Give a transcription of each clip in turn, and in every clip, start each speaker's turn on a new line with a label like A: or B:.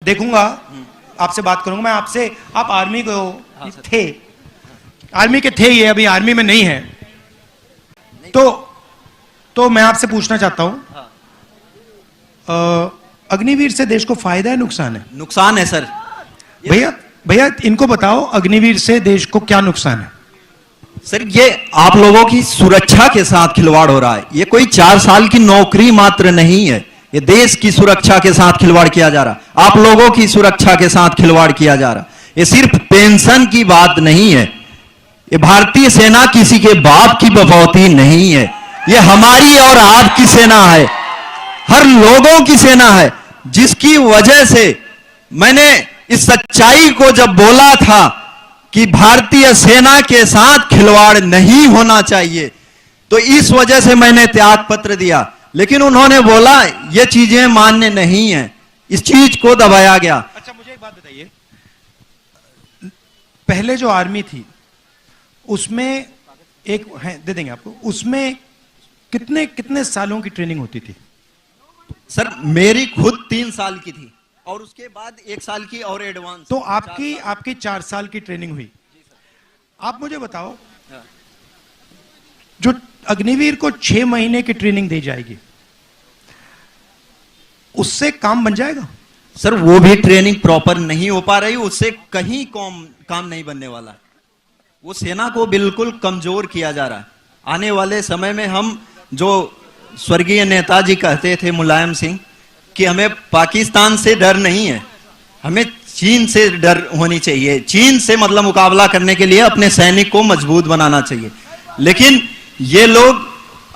A: देखूंगा, आपसे बात करूंगा मैं आपसे। आप आर्मी को थे, आर्मी के थे, ये अभी आर्मी में नहीं है, तो मैं आपसे पूछना चाहता हूं, अग्निवीर से देश को फायदा है नुकसान है?
B: नुकसान है सर।
A: भैया इनको बताओ, अग्निवीर से देश को क्या नुकसान है?
B: सर ये आप लोगों की सुरक्षा के साथ खिलवाड़ हो रहा है। ये कोई 4 साल की नौकरी मात्र नहीं है, ये देश की सुरक्षा के साथ खिलवाड़ किया जा रहा, आप लोगों की सुरक्षा के साथ खिलवाड़ किया जा रहा। ये सिर्फ पेंशन की बात नहीं है, ये भारतीय सेना किसी के बाप की बपौती नहीं है, ये हमारी और आपकी सेना है, हर लोगों की सेना है, जिसकी वजह से मैंने इस सच्चाई को जब बोला था कि भारतीय सेना के साथ खिलवाड़ नहीं होना चाहिए, तो इस वजह से मैंने त्याग पत्र दिया। लेकिन उन्होंने बोला ये चीजें मान्य नहीं है, इस चीज को दबाया गया।
A: अच्छा मुझे एक बात बताइए, पहले जो आर्मी थी उसमें एक है, दे देंगे आपको, उसमें कितने सालों की ट्रेनिंग होती थी?
B: सर मेरी खुद 3 साल की थी और उसके बाद 1 साल की और एडवांस।
A: तो आपकी 4 साल की ट्रेनिंग हुई। आप मुझे बताओ, जो अग्निवीर को 6 महीने की ट्रेनिंग दी जाएगी, उससे काम बन जाएगा?
B: सर वो भी ट्रेनिंग प्रॉपर नहीं हो पा रही, उससे कहीं काम नहीं बनने वाला है। वो सेना को बिल्कुल कमजोर किया जा रहा है। आने वाले समय में हम, जो स्वर्गीय नेताजी कहते थे मुलायम सिंह, कि हमें पाकिस्तान से डर नहीं है, हमें चीन से डर होनी चाहिए। चीन से मतलब मुकाबला करने के लिए अपने सैनिक को मजबूत बनाना चाहिए। लेकिन ये लोग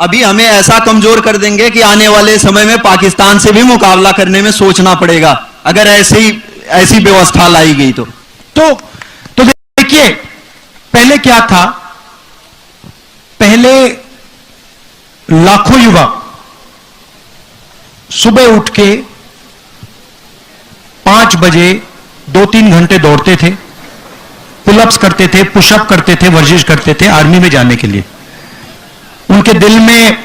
B: अभी हमें ऐसा कमजोर कर देंगे कि आने वाले समय में पाकिस्तान से भी मुकाबला करने में सोचना पड़ेगा, अगर ऐसी व्यवस्था लाई गई तो
A: देखिए, पहले क्या था, पहले लाखों युवक सुबह उठ के 5 बजे 2-3 घंटे दौड़ते थे, पुलअप्स करते थे, पुशअप करते थे, वर्जिश करते थे आर्मी में जाने के लिए। उनके दिल में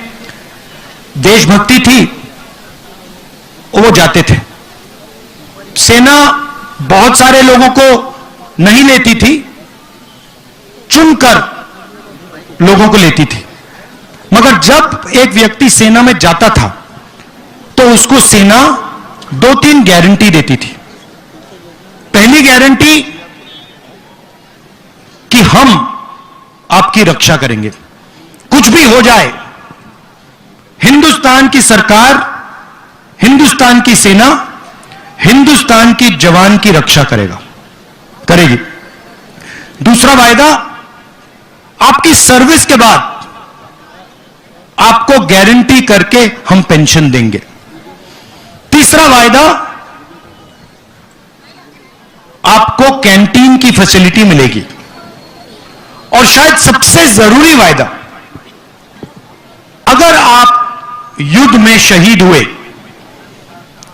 A: देशभक्ति थी, वो जाते थे। सेना बहुत सारे लोगों को नहीं लेती थी, चुनकर लोगों को लेती थी। मगर जब एक व्यक्ति सेना में जाता था तो उसको सेना 2-3 गारंटी देती थी। पहली गारंटी कि हम आपकी रक्षा करेंगे, कुछ भी हो जाए, हिंदुस्तान की सरकार, हिंदुस्तान की सेना, हिंदुस्तान की जवान की रक्षा करेगी। दूसरा वायदा, आपकी सर्विस के बाद आपको गारंटी करके हम पेंशन देंगे। तीसरा वायदा, आपको कैंटीन की फैसिलिटी मिलेगी। और शायद सबसे जरूरी वायदा, अगर आप युद्ध में शहीद हुए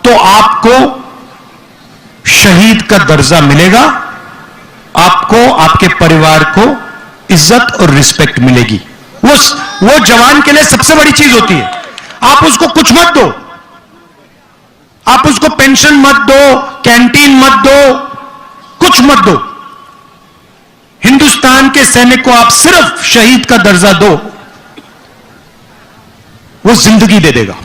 A: तो आपको शहीद का दर्जा मिलेगा, आपको आपके परिवार को इज्जत और रिस्पेक्ट मिलेगी। वो जवान के लिए सबसे बड़ी चीज होती है। आप उसको कुछ मत दो, आप उसको पेंशन मत दो, कैंटीन मत दो, कुछ मत दो। हिंदुस्तान के सैनिक को आप सिर्फ शहीद का दर्जा दो, वो जिंदगी दे देगा।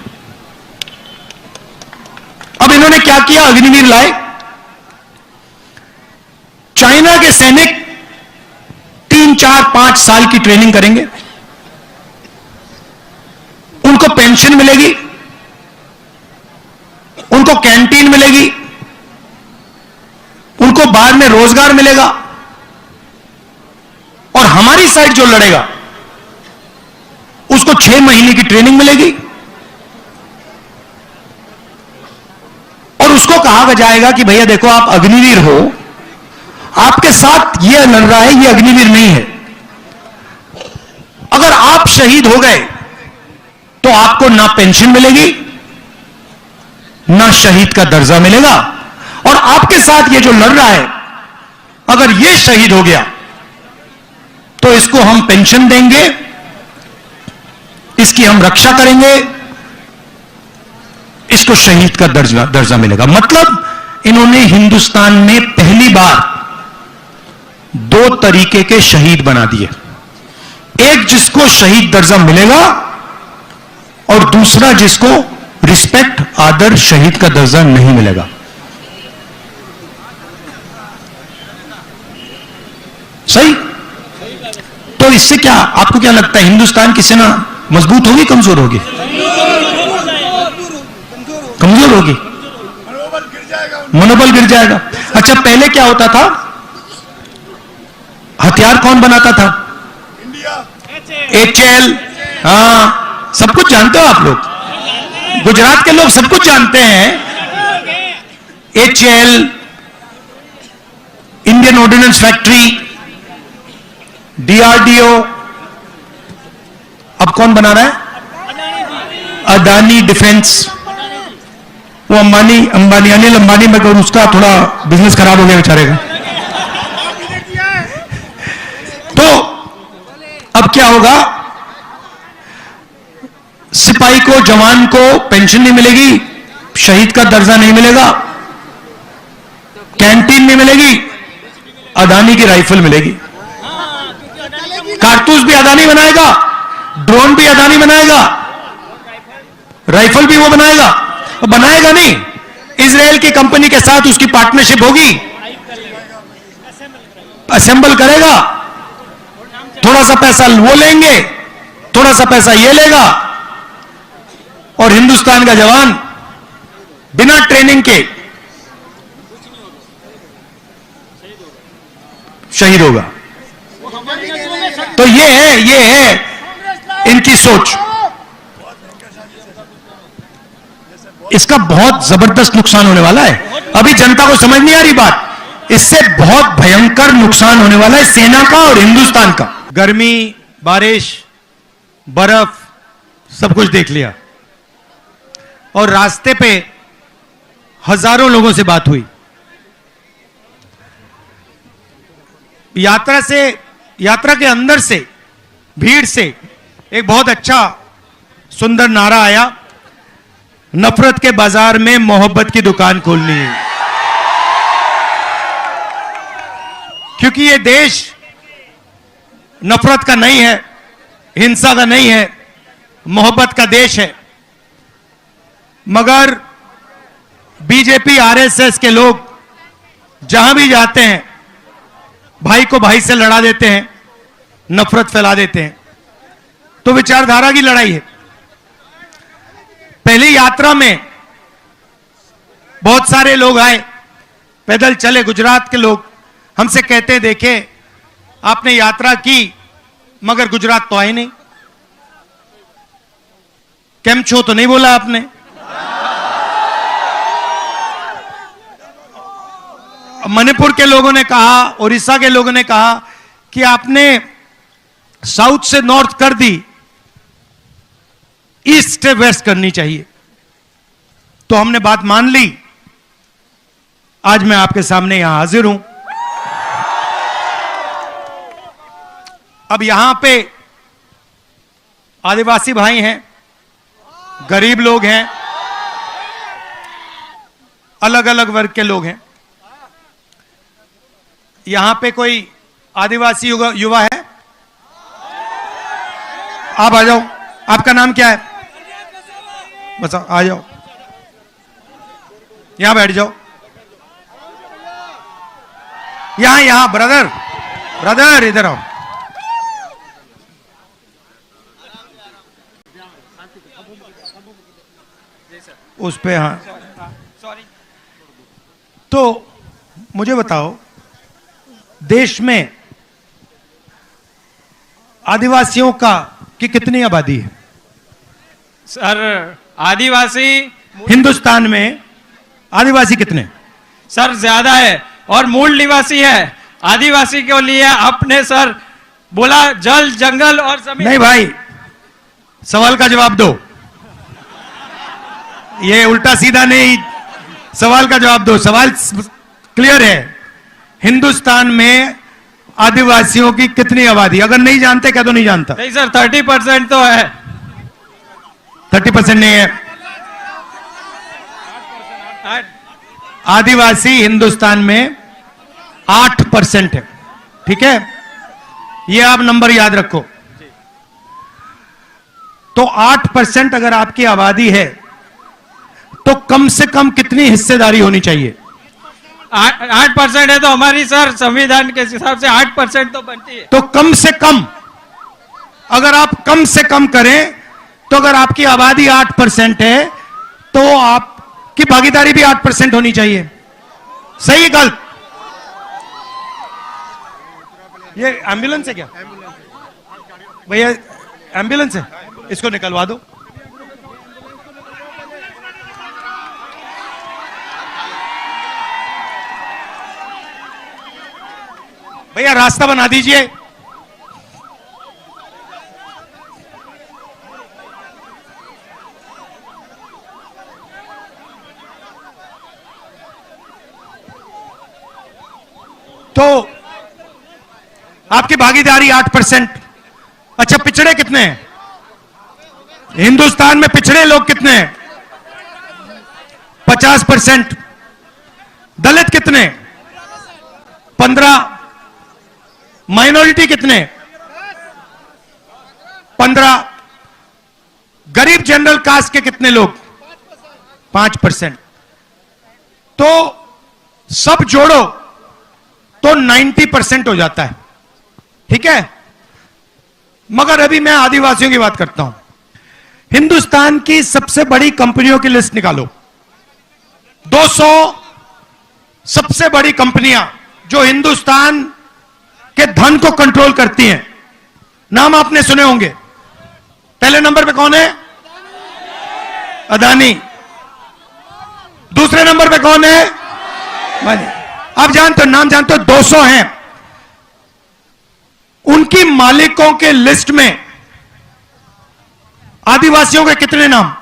A: अब इन्होंने क्या किया, अग्निवीर लाए। चाइना के सैनिक 3, 4, 5 साल की ट्रेनिंग करेंगे, उनको पेंशन मिलेगी, उनको कैंटीन मिलेगी, उनको बाद में रोजगार मिलेगा। और हमारी साइड जो लड़ेगा उसको 6 महीने की ट्रेनिंग मिलेगी और उसको कहा जाएगा कि भैया देखो, आप अग्निवीर हो, आपके साथ ये लड़ रहा है, ये अग्निवीर नहीं है। अगर आप शहीद हो गए तो आपको ना पेंशन मिलेगी, ना शहीद का दर्जा मिलेगा। और आपके साथ ये जो लड़ रहा है, अगर ये शहीद हो गया तो इसको हम पेंशन देंगे, इसकी हम रक्षा करेंगे, इसको शहीद का दर्जा मिलेगा। मतलब इन्होंने हिंदुस्तान में पहली बार 2 तरीके के शहीद बना दिए। एक जिसको शहीद दर्जा मिलेगा और दूसरा जिसको रिस्पेक्ट, आदर, शहीद का दर्जा नहीं मिलेगा। सही? तो इससे क्या, आपको क्या लगता है, हिंदुस्तान की सेना मजबूत होगी, कमजोर होगी? कमजोर होगी, मनोबल गिर जाएगा। अच्छा, पहले क्या होता था? हथियार कौन बनाता था? HL। हाँ, सब कुछ जानते हो आप लोग, गुजरात के लोग सब कुछ जानते हैं। HL, Indian ordnance factory, DRDO। अब कौन बना रहा है? अदानी डिफेंस। वो अंबानी अनिल अंबानी में, उसका थोड़ा बिजनेस खराब हो गया बेचारे का। तो अब क्या होगा? सिपाही को, जवान को पेंशन नहीं मिलेगी, शहीद का दर्जा नहीं मिलेगा, कैंटीन नहीं मिलेगी, अदानी की राइफल मिलेगी। कारतूस भी अदानी बनाएगा, ड्रोन भी अदानी बनाएगा, राइफल भी वो बनाएगा। बनाएगा नहीं, इजराइल की कंपनी के साथ उसकी पार्टनरशिप होगी, असेंबल करेगा, थोड़ा सा पैसा वो लेंगे, थोड़ा सा पैसा ये लेगा, और हिंदुस्तान का जवान बिना ट्रेनिंग के शहीद होगा। तो ये है इनकी सोच। इसका बहुत जबरदस्त नुकसान होने वाला है। अभी जनता को समझ नहीं आ रही बात, इससे बहुत भयंकर नुकसान होने वाला है सेना का और हिंदुस्तान का। गर्मी, बारिश, बर्फ, सब कुछ देख लिया, और रास्ते पे हजारों लोगों से बात हुई। यात्रा के अंदर से, भीड़ से एक बहुत अच्छा सुंदर नारा आया, नफरत के बाजार में मोहब्बत की दुकान खोलनी है। क्योंकि ये देश नफरत का नहीं है, हिंसा का नहीं है, मोहब्बत का देश है। मगर बीजेपी, आरएसएस के लोग जहां भी जाते हैं, भाई को भाई से लड़ा देते हैं, नफरत फैला देते हैं। तो विचारधारा की लड़ाई है। पहली यात्रा में बहुत सारे लोग आए, पैदल चले, गुजरात के लोग हमसे कहते हैं, देखे आपने यात्रा की मगर गुजरात तो आए नहीं, केम छो तो नहीं बोला आपने। मणिपुर के लोगों ने कहा, उड़ीसा के लोगों ने कहा कि आपने साउथ से नॉर्थ कर दी, ईस्ट से वेस्ट करनी चाहिए। तो हमने बात मान ली। आज मैं आपके सामने यहां हाजिर हूं। अब यहां पे आदिवासी भाई हैं, गरीब लोग हैं, अलग अलग वर्ग के लोग हैं। यहां पे कोई आदिवासी युवा है? आप आ जाओ। आपका नाम क्या है? बस आ जाओ, यहां बैठ जाओ। यहां ब्रदर इधर आओ। उस पे, हाँ, तो मुझे बताओ, देश में आदिवासियों की कितनी आबादी है?
C: सर आदिवासी
A: हिंदुस्तान में आदिवासी कितने?
C: सर ज्यादा है, और मूल निवासी है। आदिवासी के लिए आपने सर बोला जल, जंगल और जमीन।
A: नहीं भाई, सवाल का जवाब दो। ये उल्टा सीधा नहीं, सवाल का जवाब दो। सवाल क्लियर है। हिंदुस्तान में आदिवासियों की कितनी आबादी? अगर नहीं जानते क्या तो नहीं जानता?
C: नहीं सर, 30% तो है।
A: 30% नहीं है। आदिवासी हिंदुस्तान में 8% है, ठीक है, ये आप नंबर याद रखो। तो 8% अगर आपकी आबादी है तो कम से कम कितनी हिस्सेदारी होनी चाहिए?
C: 8% है तो हमारी सर संविधान के हिसाब से 8% तो बनती है।
A: तो कम से कम, अगर आप कम से कम करें तो अगर आपकी आबादी 8% है तो आपकी भागीदारी भी 8% होनी चाहिए। सही है गलत? ये एम्बुलेंस है क्या भैया? एम्बुलेंस है, इसको निकलवा दो। भैया रास्ता बना दीजिए। तो आपकी भागीदारी 8%। अच्छा, पिछड़े कितने हैं हिंदुस्तान में? पिछड़े लोग कितने हैं? 50%। दलित कितने? 15। माइनॉरिटी कितने? 15। गरीब जनरल कास्ट के कितने लोग? 5%। तो सब जोड़ो तो 90% हो जाता है, ठीक है। मगर अभी मैं आदिवासियों की बात करता हूं। हिंदुस्तान की सबसे बड़ी कंपनियों की लिस्ट निकालो। 200 सबसे बड़ी कंपनियां जो हिंदुस्तान के धन को कंट्रोल करती हैं, नाम आपने सुने होंगे। पहले नंबर पे कौन है? अदानी। दूसरे नंबर पे कौन है? आप जानते हो, नाम जानते हो, 200 हैं। उनकी मालिकों के लिस्ट में आदिवासियों के कितने नाम?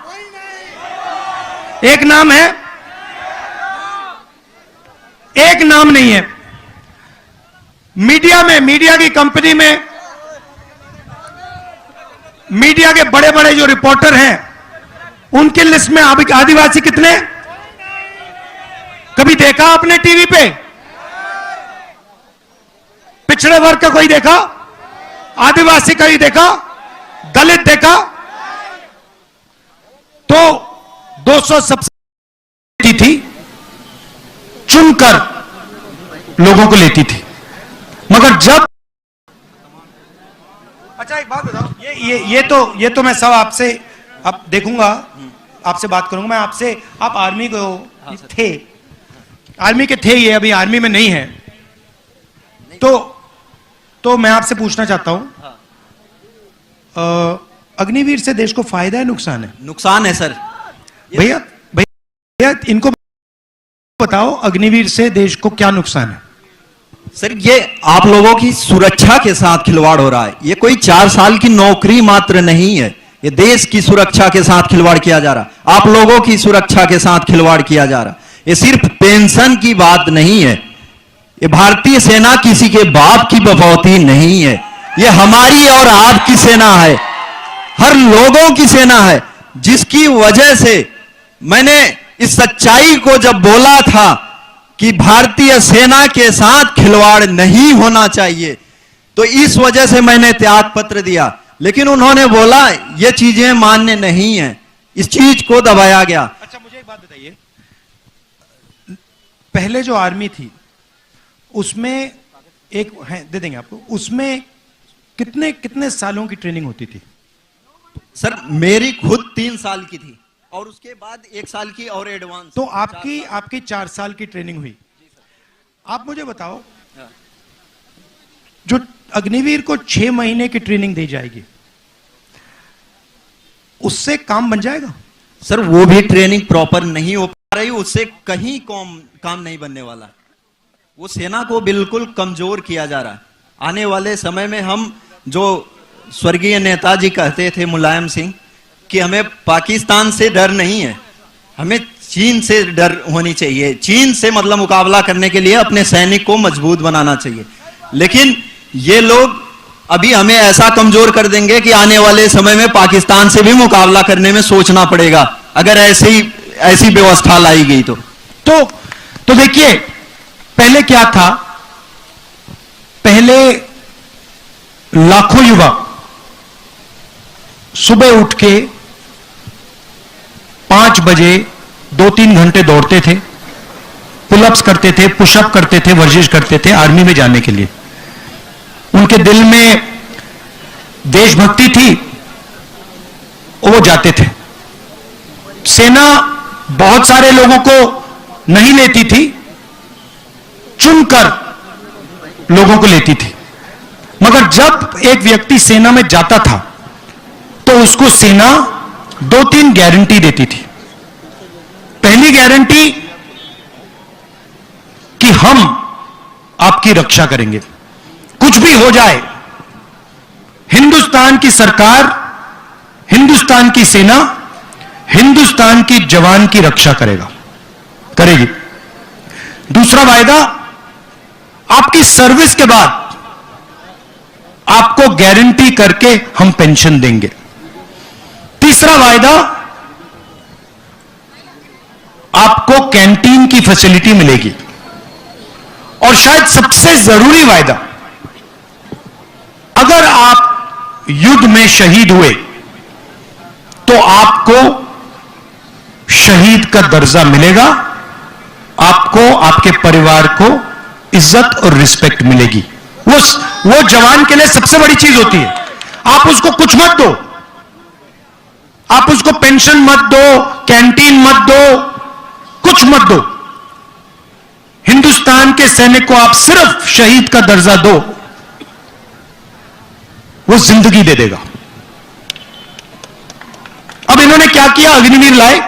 A: एक नाम है, एक नाम नहीं है। मीडिया में, मीडिया की कंपनी में, मीडिया के बड़े बड़े जो रिपोर्टर हैं उनकी लिस्ट में आदिवासी कितने? कभी देखा आपने टीवी पे? पिछड़े वर्ग का कोई देखा? आदिवासी का ही देखा? दलित देखा? तो 200 सबसे थी, चुनकर लोगों को लेती थी। मगर जब, अच्छा एक बात बताओ, ये तो मैं सब आपसे अब देखूंगा, आपसे बात करूंगा मैं आपसे। आप आर्मी को थे, आर्मी के थे, ये अभी आर्मी में नहीं है। तो मैं आपसे पूछना चाहता हूं, अग्निवीर से देश को फायदा है नुकसान है?
B: नुकसान है सर।
A: भैया इनको बताओ, अग्निवीर से देश को क्या नुकसान है?
B: सर, ये आप लोगों की सुरक्षा के साथ खिलवाड़ हो रहा है। ये कोई 4 साल की नौकरी मात्र नहीं है, ये देश की सुरक्षा के साथ खिलवाड़ किया जा रहा। आप लोगों की सुरक्षा के साथ खिलवाड़ किया जा रहा। ये सिर्फ पेंशन की बात नहीं है, ये भारतीय सेना किसी के बाप की बपौती नहीं है, ये हमारी और आपकी सेना है, हर लोगों की सेना है। जिसकी वजह से मैंने इस सच्चाई को जब बोला था कि भारतीय सेना के साथ खिलवाड़ नहीं होना चाहिए, तो इस वजह से मैंने त्याग पत्र दिया। लेकिन उन्होंने बोला ये चीजें मान्य नहीं है, इस चीज को दबाया गया।
A: अच्छा मुझे एक बात बताइए, पहले जो आर्मी थी उसमें एक है, दे देंगे आपको, उसमें कितने सालों की ट्रेनिंग होती थी?
B: सर, मेरी खुद 3 साल की थी और उसके बाद 1 साल की और एडवांस।
A: तो आपकी 4 साल की ट्रेनिंग हुई। आप मुझे बताओ, जो अग्निवीर को 6 महीने की ट्रेनिंग दी जाएगी, उससे काम बन जाएगा?
B: सर, वो भी ट्रेनिंग प्रॉपर नहीं हो पा रही, उससे कहीं काम नहीं बनने वाला। वो सेना को बिल्कुल कमजोर किया जा रहा है। आने वाले समय में हम, जो स्वर्गीय नेताजी कहते थे मुलायम सिंह, कि हमें पाकिस्तान से डर नहीं है, हमें चीन से डर होनी चाहिए। चीन से मतलब मुकाबला करने के लिए अपने सैनिक को मजबूत बनाना चाहिए। लेकिन ये लोग अभी हमें ऐसा कमजोर कर देंगे कि आने वाले समय में पाकिस्तान से भी मुकाबला करने में सोचना पड़ेगा, अगर ऐसी व्यवस्था लाई गई तो
A: तो देखिए, पहले क्या था? पहले लाखों युवक सुबह उठ के 5 बजे 2-3 घंटे दौड़ते थे, पुलअप्स करते थे, पुशअप करते थे, वर्जिश करते थे आर्मी में जाने के लिए। उनके दिल में देशभक्ति थी, वो जाते थे। सेना बहुत सारे लोगों को नहीं लेती थी, चुनकर लोगों को लेती थी। मगर जब एक व्यक्ति सेना में जाता था तो उसको सेना 2-3 गारंटी देती थी। पहली गारंटी कि हम आपकी रक्षा करेंगे, कुछ भी हो जाए हिंदुस्तान की सरकार, हिंदुस्तान की सेना, हिंदुस्तान की जवान की रक्षा करेगी। दूसरा वायदा, आपकी सर्विस के बाद आपको गारंटी करके हम पेंशन देंगे। तीसरा वायदा, आपको कैंटीन की फैसिलिटी मिलेगी। और शायद सबसे जरूरी वायदा, अगर आप युद्ध में शहीद हुए तो आपको शहीद का दर्जा मिलेगा, आपको आपके परिवार को इज्जत और रिस्पेक्ट मिलेगी। वो जवान के लिए सबसे बड़ी चीज होती है। आप उसको कुछ मत दो, आप उसको पेंशन मत दो, कैंटीन मत दो, कुछ मत दो। हिंदुस्तान के सैनिक को आप सिर्फ शहीद का दर्जा दो, वो जिंदगी दे देगा। अब इन्होंने क्या किया? अग्निवीर लाए।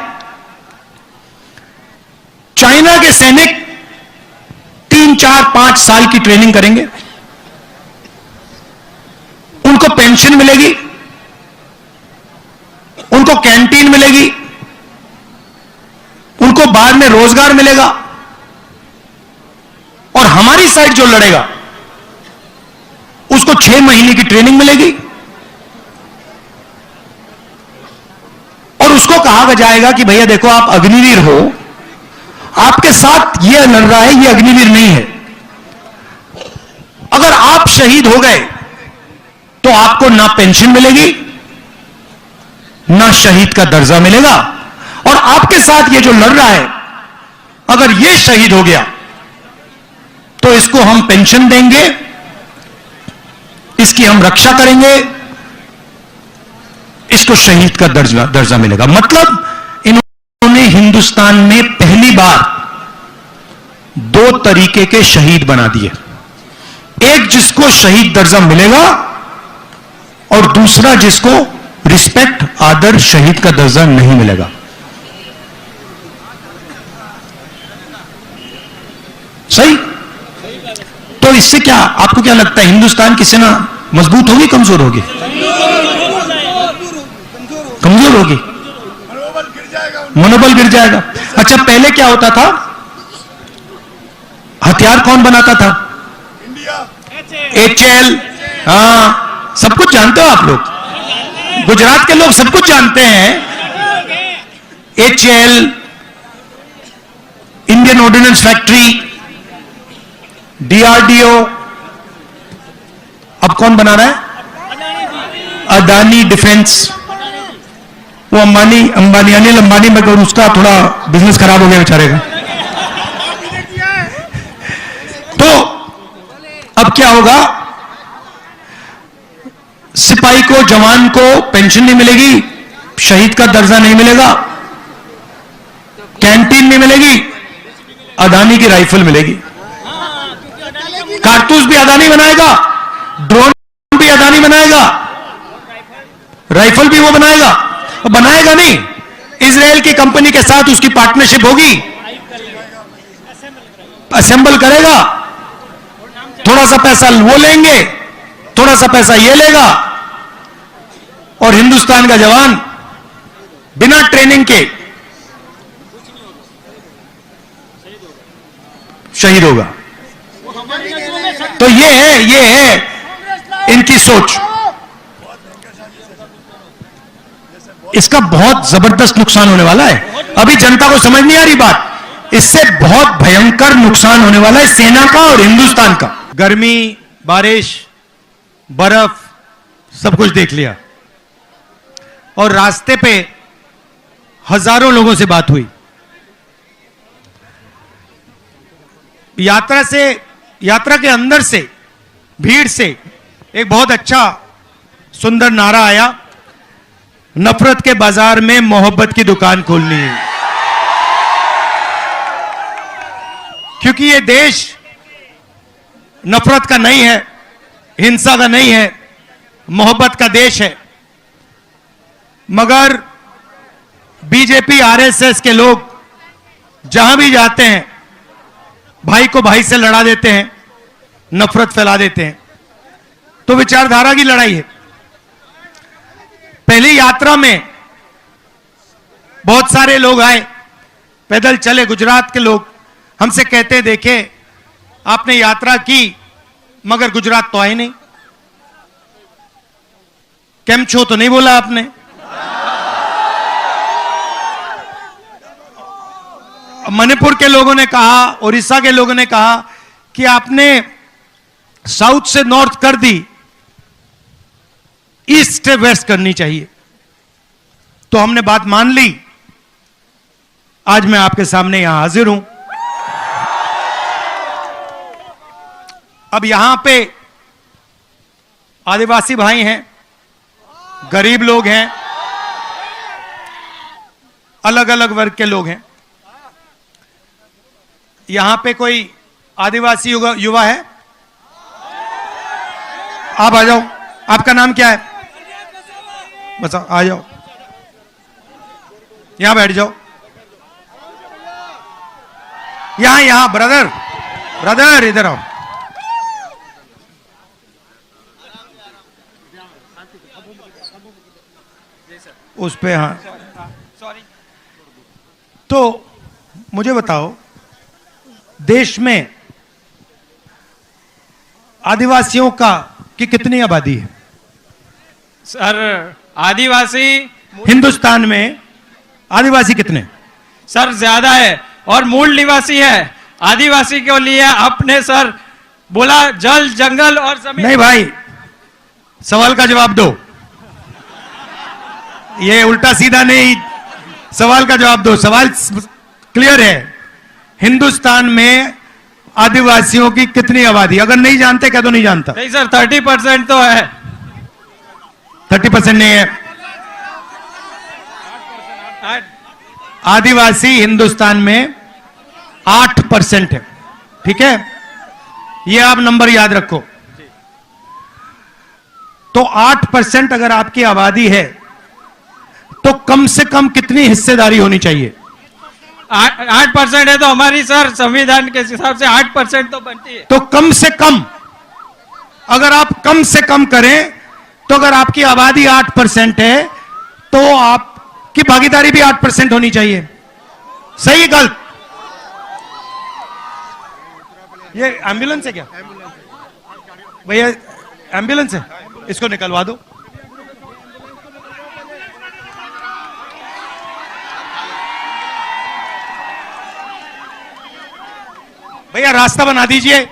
A: चाइना के सैनिक 3, 4, 5 साल की ट्रेनिंग करेंगे, उनको पेंशन मिलेगी, उनको कैंटीन मिलेगी, उनको बाद में रोजगार मिलेगा। और हमारी साइड जो लड़ेगा उसको 6 महीने की ट्रेनिंग मिलेगी और उसको कहा जाएगा कि भैया देखो, आप अग्निवीर हो, आपके साथ यह लड़ रहा है, यह अग्निवीर नहीं है। अगर आप शहीद हो गए तो आपको ना पेंशन मिलेगी, ना शहीद का दर्जा मिलेगा। और आपके साथ ये जो लड़ रहा है, अगर ये शहीद हो गया तो इसको हम पेंशन देंगे, इसकी हम रक्षा करेंगे, इसको शहीद का दर्जा मिलेगा। मतलब इन्होंने हिंदुस्तान में पहली बार 2 तरीके के शहीद बना दिए। एक जिसको शहीद दर्जा मिलेगा और दूसरा जिसको रिस्पेक्ट, आदर, शहीद का दर्जा नहीं मिलेगा। सही? तो इससे क्या, आपको क्या लगता है, हिंदुस्तान की सेना मजबूत होगी, कमजोर होगी? कमजोर होगी, मनोबल गिर जाएगा। अच्छा, पहले क्या होता था? हथियार कौन बनाता था? HL। हाँ, सब कुछ जानते हो आप लोग, गुजरात के लोग सब कुछ जानते हैं। HL, Indian ordnance factory, DRDO। अब कौन बना रहा है? अदानी डिफेंस। वो अंबानी, अनिल अंबानी, मगर उसका थोड़ा बिजनेस खराब हो गया बेचारे का। तो अब क्या होगा? सिपाही को, जवान को पेंशन नहीं मिलेगी, शहीद का दर्जा नहीं मिलेगा, कैंटीन नहीं मिलेगी, अदानी की राइफल मिलेगी। कारतूस भी अदानी बनाएगा, ड्रोन भी अदानी बनाएगा, राइफल भी वो बनाएगा। बनाएगा नहीं, इजराइल की कंपनी के साथ उसकी पार्टनरशिप होगी, असेंबल करेगा, थोड़ा सा पैसा वो लेंगे, थोड़ा सा पैसा ये लेगा, और हिंदुस्तान का जवान बिना ट्रेनिंग के शहीद होगा। तो ये है इनकी सोच। इसका बहुत जबरदस्त नुकसान होने वाला है। अभी जनता को समझ नहीं आ रही बात। इससे बहुत भयंकर नुकसान होने वाला है सेना का और हिंदुस्तान का। गर्मी, बारिश, बर्फ सब कुछ देख लिया और रास्ते पे हजारों लोगों से बात हुई। यात्रा के अंदर से, भीड़ से एक बहुत अच्छा सुंदर नारा आया, नफरत के बाजार में मोहब्बत की दुकान खोलनी है। क्योंकि ये देश नफरत का नहीं है, हिंसा का नहीं है, मोहब्बत का देश है। मगर बीजेपी, आरएसएस के लोग जहां भी जाते हैं भाई को भाई से लड़ा देते हैं, नफरत फैला देते हैं। तो विचारधारा की लड़ाई है। पहली यात्रा में बहुत सारे लोग आए, पैदल चले, गुजरात के लोग हमसे कहते हैं, देखे आपने यात्रा की मगर गुजरात तो आए नहीं, केम छो तो नहीं बोला आपने। मणिपुर के लोगों ने कहा, उड़ीसा के लोगों ने कहा कि आपने साउथ से नॉर्थ कर दी, ईस्ट से वेस्ट करनी चाहिए। तो हमने बात मान ली। आज मैं आपके सामने यहां हाजिर हूं। अब यहां पे आदिवासी भाई हैं, गरीब लोग हैं, अलग अलग वर्ग के लोग हैं। यहां पे कोई आदिवासी युवा है? आप आ जाओ। आपका नाम क्या है? बस आ जाओ, यहां बैठ जाओ। यहां ब्रदर इधर आओ। उस पे हाँ, तो मुझे बताओ, देश में आदिवासियों की कितनी आबादी है?
C: सर आदिवासी
A: हिंदुस्तान में आदिवासी कितने?
C: सर ज्यादा है और मूल निवासी है। आदिवासी के लिए आपने सर बोला जल, जंगल और जमीन।
A: नहीं भाई, सवाल का जवाब दो। ये उल्टा सीधा नहीं, सवाल का जवाब दो। सवाल क्लियर है। हिंदुस्तान में आदिवासियों की कितनी आबादी? अगर नहीं जानते क्या तो नहीं जानता।
C: नहीं सर, 30% तो है।
A: 30% नहीं है। आदिवासी हिंदुस्तान में 8% है। ठीक है, ये आप नंबर याद रखो। तो 8% अगर आपकी आबादी है तो कम से कम कितनी हिस्सेदारी होनी चाहिए?
C: 8% है तो हमारी सर संविधान के हिसाब से 8% तो बनती है।
A: तो कम से कम, अगर आप कम से कम करें तो अगर आपकी आबादी 8% है तो आपकी भागीदारी भी 8% होनी चाहिए। सही है गलत? ये एम्बुलेंस है क्या भैया? एम्बुलेंस है, इसको निकलवा दो। भैया रास्ता बना दीजिए।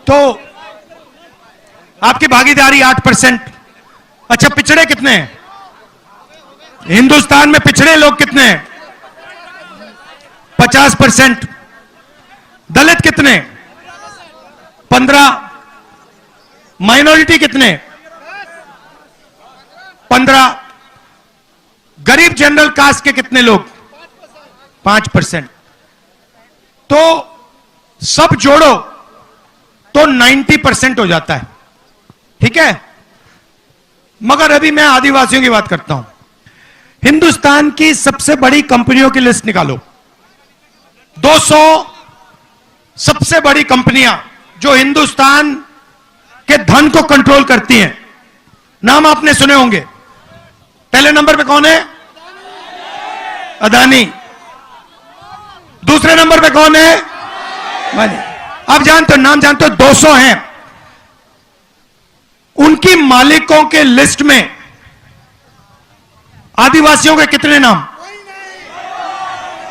A: तो आपकी भागीदारी 8%। अच्छा, पिछड़े कितने हैं हिंदुस्तान में? पिछड़े लोग कितने हैं? 50%। दलित कितने? 15। माइनॉरिटी कितने? 15। गरीब जनरल कास्ट के कितने लोग? 5%। तो सब जोड़ो तो 90% हो जाता है। ठीक है, मगर अभी मैं आदिवासियों की बात करता हूं। हिंदुस्तान की सबसे बड़ी कंपनियों की लिस्ट निकालो। 200 सबसे बड़ी कंपनियां जो हिंदुस्तान के धन को कंट्रोल करती हैं। नाम आपने सुने होंगे। पहले नंबर पे कौन है? अदानी। दूसरे नंबर पे कौन है? आप जानते हो, नाम जानते हो, 200 हैं। उनकी मालिकों के लिस्ट में आदिवासियों के कितने नाम?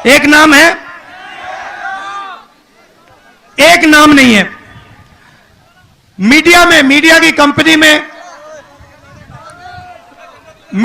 A: एक नाम है, एक नाम नहीं है। मीडिया में, मीडिया की कंपनी में